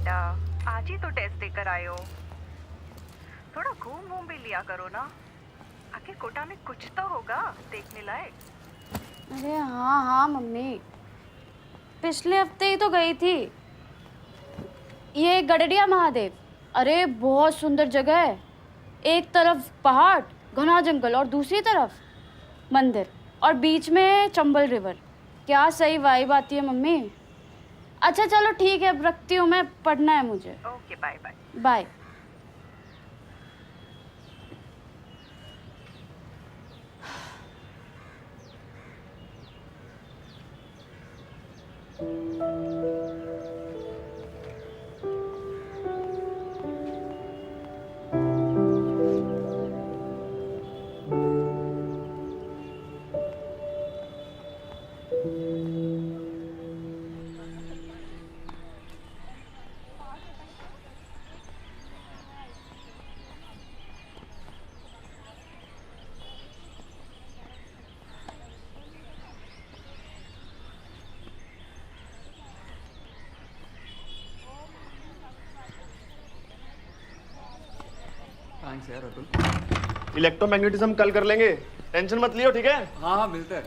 बेटा, आज ही तो टेस्ट देकर आए हो। थोड़ा घूम घूम भी लिया करो ना। आखिर कोटा में कुछ तो होगा देखने लायक। अरे हाँ हाँ मम्मी, पिछले हफ्ते ही तो गई थी। ये गडरिया महादेव, अरे बहुत सुंदर जगह है। एक तरफ पहाड़, घना जंगल और दूसरी तरफ मंदिर और बीच में चंबल रिवर। क्या सही वाइब आती है मम्मी। अच्छा चलो ठीक है, अब रखती हूँ, मैं पढ़ना है मुझे। Okay, bye bye. Bye. Thanks यार अतुल। इलेक्ट्रोमैग्नेटिज्म कल कर लेंगे, टेंशन मत लियो, ठीक है? हाँ हाँ मिलते हैं।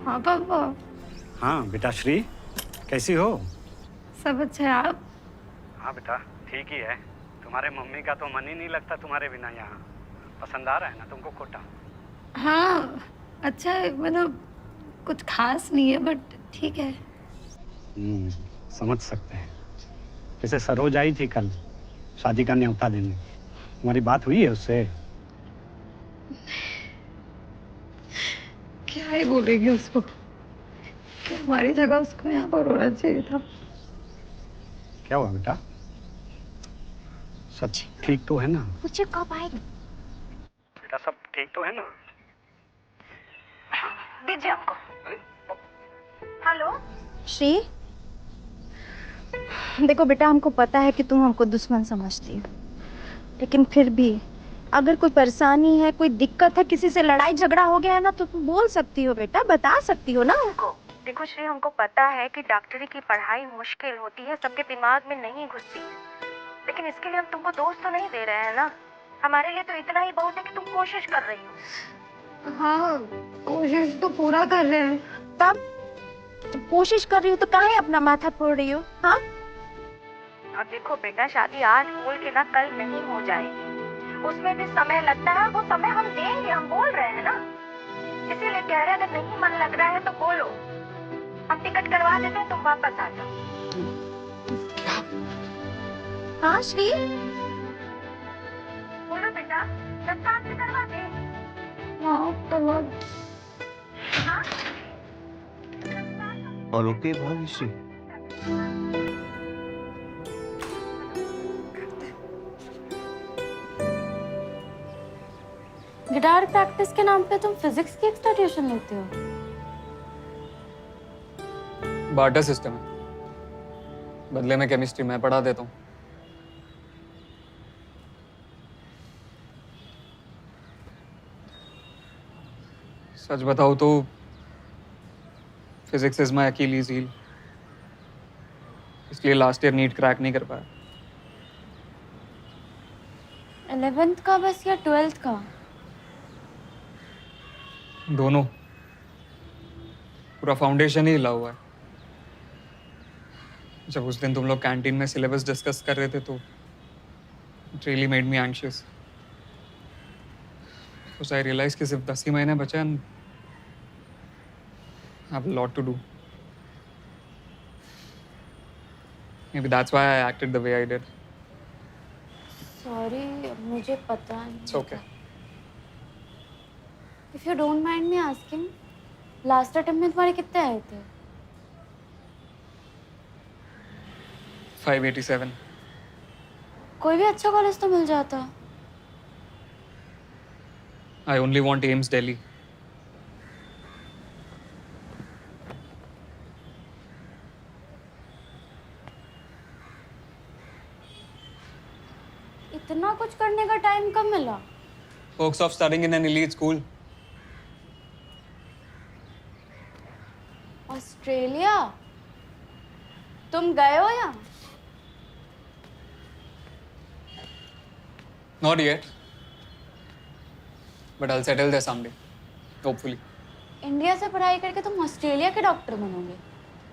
हाँ पापा। हाँ बेटा श्री, कैसी हो? सब अच्छा है आप? हाँ बेटा ठीक ही है। तुम्हारे मम्मी का तो मन ही नहीं लगता तुम्हारे बिना यहाँ। पसंद आ रहा है ना तुमको कोटा? हाँ अच्छा है, मतलब कुछ खास नहीं है बट ठीक है। समझ सकते हैं। वैसे सरोज आई थी कल शादी का न्योता देने, तुम्हारी बात हुई है उससे? क्या ही बोलेगी उसको, कि हमारी जगह उसको यहाँ पर होना चाहिए था। क्या हुआ बेटा? सब ठीक तो है ना? मुझे कब आएगी? बेटा सब ठीक तो है ना? दीजिए आपको। हेलो। श्री, देखो बेटा, हमको पता है कि तुम हमको दुश्मन समझती हो, लेकिन फिर भी अगर कोई परेशानी है, कोई दिक्कत है, किसी से लड़ाई झगड़ा हो गया है ना, तो तुम बोल सकती हो बेटा, बता सकती हो ना हमको। देखो श्री, हमको पता है कि डॉक्टरी की पढ़ाई मुश्किल होती है, सबके दिमाग में नहीं घुसती, लेकिन इसके लिए हम तुमको दोष तो नहीं दे रहे हैं ना। हमारे लिए तो इतना ही बहुत है कि तुम कोशिश कर रही हो। हाँ कोशिश तो पूरा कर रहे हैं। तब कोशिश कर रही हो तो काहे अपना माथा फोड़ रही हो? हाँ और देखो बेटा, शादी आज बोल के ना कल नहीं हो जाएगी, उसमें भी समय लगता है। वो समय हम देंगे, हम बोल रहे हैं ना। इसीलिए कह रहे हैं, अगर नहीं मन लग रहा है तो बोलो, हम टिकट करवा देते हैं, तुम वापस आ जाओ। हाँ श्री, बोलो बेटा, दस्तार से करवा दे। हाँ करवा। हाँ? और ओके भाग्यश्री, गिटार प्रैक्टिस के नाम पे तुम फिजिक्स की एक्स्ट्रा ट्यूशन लेते हो? बार्टर सिस्टम है, बदले में केमिस्ट्री मैं पढ़ा देता हूँ। सच बताओ तो फिजिक्स इज माय अकीलीज हील, इसलिए लास्ट ईयर नीट क्रैक नहीं कर पाया। 11th का बस या 12th का? दोनों, पूरा फाउंडेशन ही हिला हुआ है। जब उस दिन तुम लोग कैंटीन में सिलेबस डिस्कस कर रहे थे तो it really made me anxious, because I realise कि सिर्फ 10 ही महीने बचे हैं, I have a lot to do. Maybe that's why I acted the way I did. Sorry, मुझे पता नहीं। It's okay. If you don't mind me asking, last attempt में तुम्हारे कितने आए थे? 587. कोई भी अच्छा कॉलेज तो मिल जाता। I only want AIMS Delhi. Perks of studying in an elite school. Australia? तुम गए हो या? Not yet. But I'll settle there someday. Hopefully. India से पढ़ाई करके तुम ऑस्ट्रेलिया के डॉक्टर बनोगे.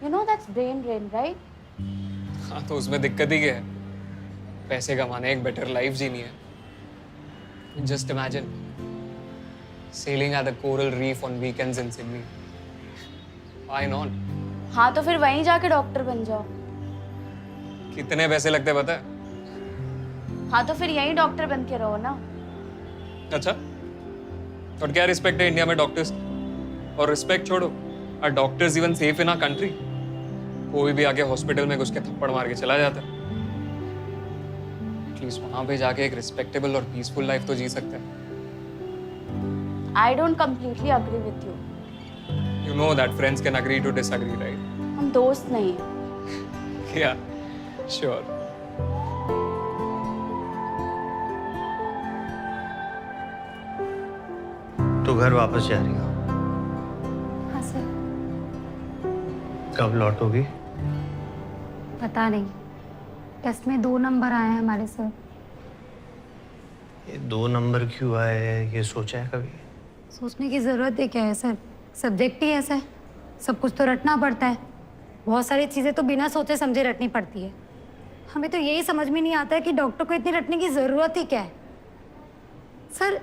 You know that's brain drain, right? हाँ तो उसमें दिक्कत ही क्या है? पैसे कमाने, एक बेटर लाइफ जीनी है. Just imagine sailing at the coral reef on weekends in Sydney. Why not? हाँ तो फिर वहीं जाके डॉक्टर बन जाओ. कितने पैसे लगते हैं पता है? हाँ तो फिर यहीं डॉक्टर बन के रहो ना. अच्छा. और क्या रिस्पेक्ट है इंडिया में डॉक्टर्स? और रिस्पेक्ट छोड़ो. Are doctors even safe in our country? कोई भी आके हॉस्पिटल में घुस के थप्पड़ मार के चला जाता है. एटलीस्ट वहां पे जाके एक रिस्पेक्टेबल और पीसफुल लाइफ तो जी सकते हैं. I don't completely agree with you. You know that friends can agree to disagree, right? हम दोस्त नहीं हैं. Yeah, sure. तो घर वापस जा रही हो? हाँ सर. कब लौटोगी? पता नहीं. टेस्ट में 2 नंबर आए हैं हमारे सर. ये 2 नंबर क्यों आए, ये सोचा है कभी? सोचने की ज़रूरत ही क्या है सर. सब्जेक्ट ही ऐसा है. सब कुछ तो रटना पड़ता है. बहुत सारी चीज़ें तो बिना सोचे समझे रटनी पड़ती है. हमें तो यही समझ में नहीं आता है कि डॉक्टर को इतनी रटने की ज़रूरत ही क्या है. सर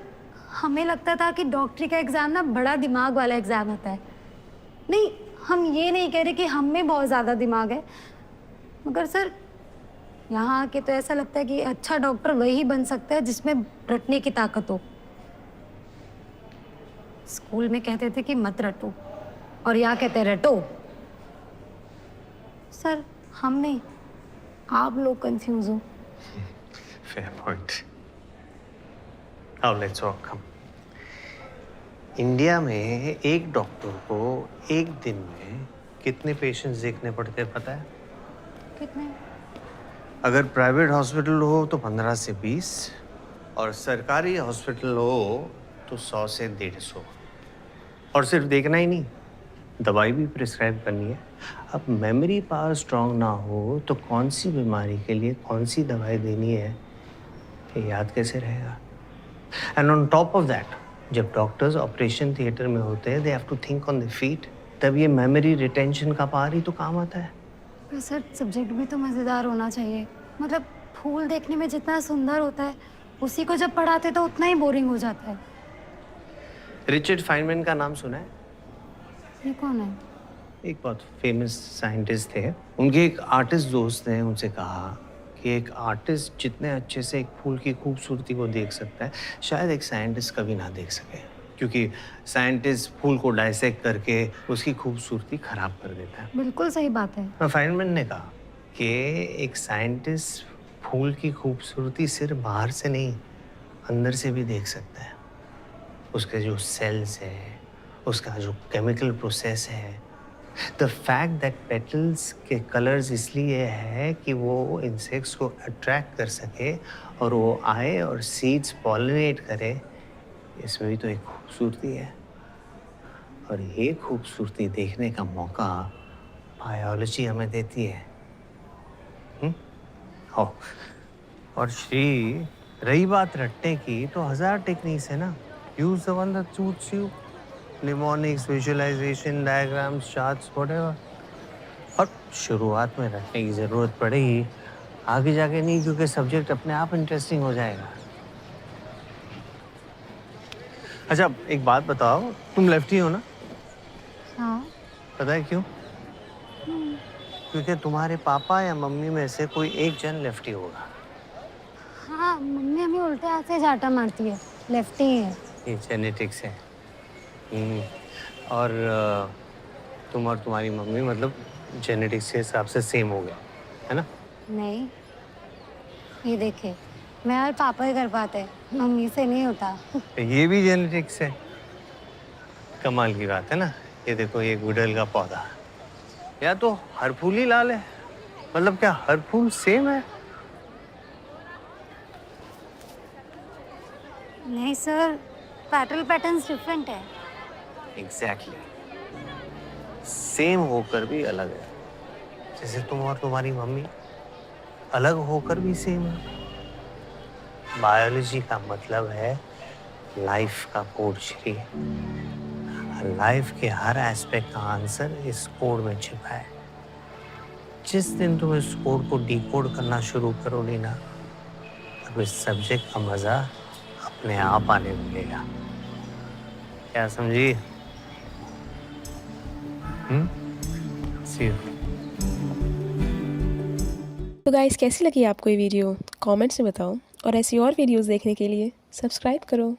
हमें लगता था कि डॉक्टरी का एग्ज़ाम ना बड़ा दिमाग वाला एग्ज़ाम होता है. नहीं, हम ये नहीं कह रहे कि हम में बहुत ज़्यादा दिमाग है, मगर सर यहाँ आके तो ऐसा लगता है कि अच्छा डॉक्टर वही बन सकता है जिसमें रटने की ताकत हो. स्कूल में कहते थे कि मत रटो, और यहाँ कहते हैं रटो. सर हम नहीं, आप लोग कंफ्यूज हो. Fair point. Now let's all come. India में एक डॉक्टर को एक दिन में कितने पेशेंट्स देखने पड़ते हैं पता है? कितने? अगर प्राइवेट हॉस्पिटल हो तो 15 से 20 और सरकारी हॉस्पिटल हो तो 100 से 150. और सिर्फ देखना ही नहीं, दवाई भी प्रिस्क्राइब करनी है. अब मेमोरी पावर स्ट्रांग ना हो तो कौन सी बीमारी के लिए कौन सी दवाई देनी है ये याद कैसे रहेगा? And on top of that, जब डॉक्टर्स ऑपरेशन थिएटर में होते हैं, they have to think on the feet. तब ये मेमोरी रिटेंशन का पावर ही तो काम आता है. पर सर सब्जेक्ट भी तो मज़ेदार होना चाहिए. मतलब फूल देखने में जितना सुंदर होता है, उसी को जब पढ़ाते तो उतना ही बोरिंग हो जाता है. रिचर्ड फाइनमैन का नाम सुना है? ये कौन है? एक बहुत फेमस साइंटिस्ट थे. उनके एक आर्टिस्ट दोस्त ने उनसे कहा कि एक आर्टिस्ट जितने अच्छे से एक फूल की खूबसूरती को देख सकता है, शायद एक साइंटिस्ट कभी ना देख सके, क्योंकि साइंटिस्ट फूल को डाइसेक्ट करके उसकी खूबसूरती खराब कर देता है. बिल्कुल सही बात है. फाइनमैन ने कहा कि एक साइंटिस्ट फूल की खूबसूरती सिर्फ बाहर से नहीं, अंदर से भी देख सकता है. उसके जो सेल्स है, उसका जो केमिकल प्रोसेस है. द फैक्ट दैट पेटल्स के कलर्स इसलिए है कि वो इंसेक्ट्स को अट्रैक्ट कर सके और वो आए और सीड्स पॉलिनेट करे, इसमें भी तो एक खूबसूरती है. और ये खूबसूरती देखने का मौका बायोलॉजी हमें देती है. हो. और श्री, रही बात रटने की, तो 1000 टेक्निक्स है ना. Use the one that suits you. Mnemonics, visualisation, diagrams, charts, whatever. और शुरुआत में रटने की ज़रूरत पड़ेगी, आगे जाके नहीं, क्योंकि सब्जेक्ट अपने आप इंटरेस्टिंग हो जाएगा. अच्छा एक बात बताओ, तुम लेफ्टी हो ना? हाँ. पता है क्यों? क्योंकि तुम्हारे पापा या मम्मी में से कोई एक जन लेफ्टी होगा. हाँ, मम्मी हमें उल्टे हाथ से झाटा मारती है. लेफ्टी है. ये जेनेटिक्स है. और तुम और तुम्हारी मम्मी मतलब जेनेटिक्स के हिसाब से सेम हो गए, है ना? नहीं, ये देखे, मैं और पापा ही कर पाते हैं, मम्मी से नहीं होता. ये भी जेनेटिक्स है. कमाल की बात है ना. ये देखो, ये गुड़हल का पौधा, या तो हर फूल ही लाल है. मतलब क्या हर फूल सेम है? नहीं सर, पैटर्न्स डिफरेंट है। एग्जैक्टली सेम होकर भी अलग है। जैसे तुम और तुम्हारी मम्मी अलग होकर भी सेम है। बायोलॉजी का मतलब है लाइफ का कोड श्री। लाइफ के हर एस्पेक्ट का आंसर इस कोड में छिपा है। जिस दिन तुम इस कोड को डिकोड करना शुरू करोगी ना, तब इस सब्जेक्ट का मजा अपने आप आने लगेगा। क्या समझी? See you. तो गाइस, कैसी लगी आपको ये वीडियो? कमेंट्स में बताओ और ऐसी और वीडियोस देखने के लिए सब्सक्राइब करो।